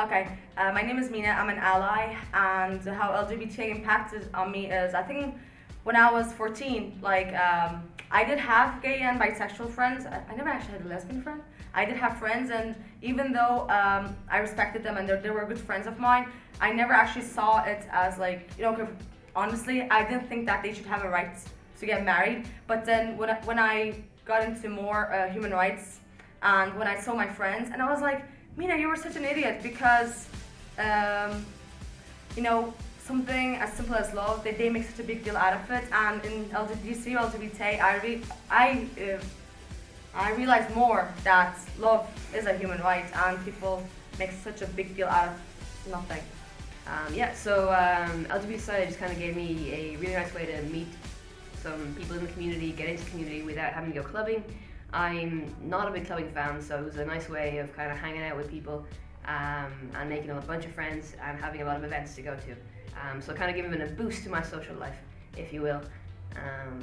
Okay, my name is Mina. I'm an ally, and how LGBTA impacted on me is I think when I was 14, I did have gay and bisexual friends. I never actually had a lesbian friend. I did have friends, and even though I respected them and they were good friends of mine, I never actually saw it as like, you know, 'cause honestly, I didn't think that they should have a right to get married. But then when I got into more human rights, and when I saw my friends, and I was like, Mina, you were such an idiot because, um, you know, something as simple as love, they make such a big deal out of it. And in DCU LGBTA, I realized more that love is a human right, and people make such a big deal out of nothing. LGBT Society just kind of gave me a really nice way to meet some people in the community, get into the community without having to go clubbing. I'm not a big clubbing fan, so it was a nice way of kind of hanging out with people and making a bunch of friends and having a lot of events to go to. So kind of giving it a boost to my social life, if you will.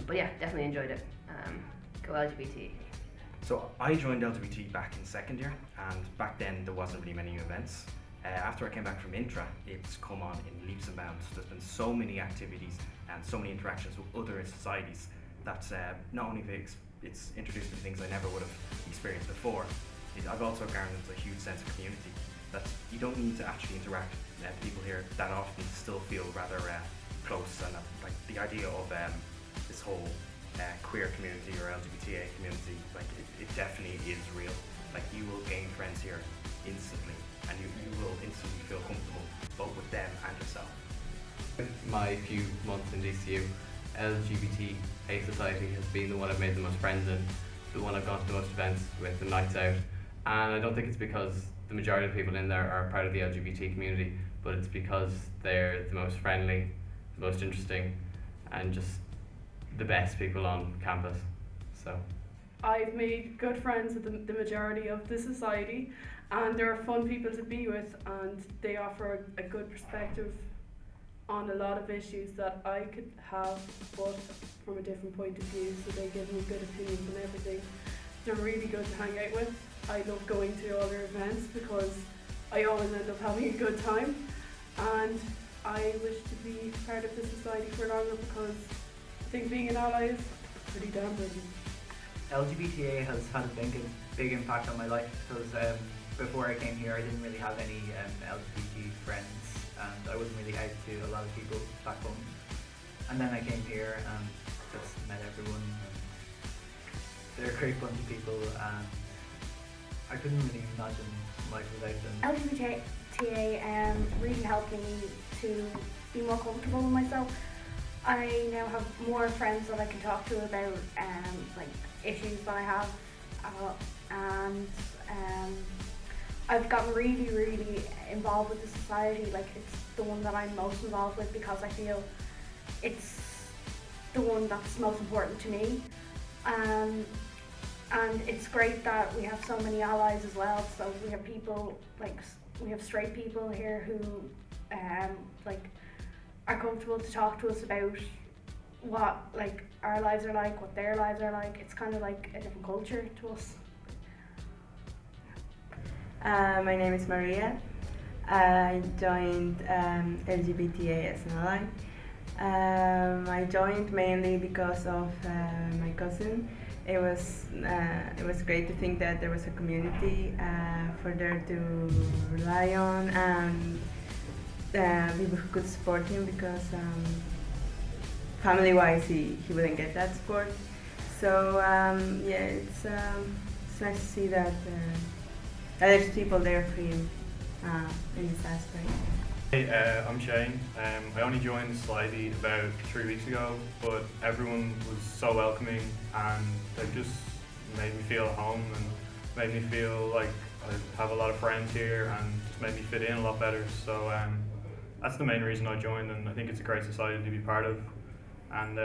But yeah, definitely enjoyed it. Go LGBT. So I joined LGBT back in second year, and back then there wasn't really many events. After I came back from Intra, it's come on in leaps and bounds. There's been so many activities and so many interactions with other societies that not only it's introduced me to things I never would have experienced before, I've also garnered a huge sense of community that you don't need to actually interact with people here that often to still feel rather close. And like the idea of this whole queer community or LGBTA community, like it definitely is real. Like you will gain friends here instantly, and you will instantly feel comfortable both with them and yourself. My few months in DCU, LGBTA society has been the one I've made the most friends in, the one I've gone to the most events with, the nights out. And I don't think it's because the majority of the people in there are part of the LGBT community, but it's because they're the most friendly, the most interesting, and just the best people on campus. So I've made good friends with the majority of the society, and they're fun people to be with, and they offer a good perspective on a lot of issues that I could have, but from a different point of view, so they give me good opinions on everything. They're really good to hang out with. I love going to all their events because I always end up having a good time, and I wish to be part of the society for longer because I think being an ally is pretty damn brilliant. LGBTA has had a big impact on my life because before I came here I didn't really have any LGBT friends, and I wasn't really out to a lot of people back home. And then I came here and just met everyone. They're a great bunch of people, and I couldn't really imagine life without them. LGBTA really helped me to be more comfortable with myself. I now have more friends that I can talk to about like issues that I have, and I've gotten really involved with the society. Like it's the one that I'm most involved with because I feel it's the one that's most important to me. And it's great that we have so many allies as well. So we have people we have straight people here who are comfortable to talk to us about what our lives are like, what their lives are like. It's kind of like a different culture to us. My name is Maria. I joined LGBTA as an ally. I joined mainly because of my cousin. It was great to think that there was a community for there to rely on, and people who could support him because family-wise he wouldn't get that support. So it's nice to see that there's people there for him in this aspect. Hey, I'm Shane. I only joined Slidey about 3 weeks ago, but everyone was so welcoming and they just made me feel at home and made me feel like I have a lot of friends here and just made me fit in a lot better. So that's the main reason I joined, and I think it's a great society to be part of, and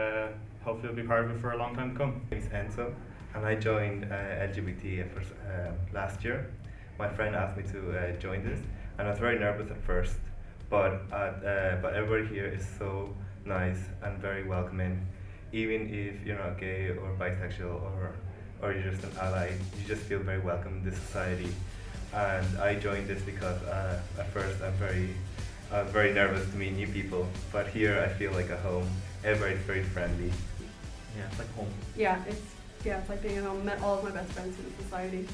hopefully I'll be part of it for a long time to come. My name is Enzo, and I joined LGBT last year. My friend asked me to join this, and I was very nervous at first. But everybody here is so nice and very welcoming. Even if you're not gay or bisexual or you're just an ally, you just feel very welcome in this society. and I joined this because at first I'm very nervous to meet new people, but here I feel like a home. Everybody's very friendly. Yeah, it's like home. Yeah, it's like being at home. Met all of my best friends in society.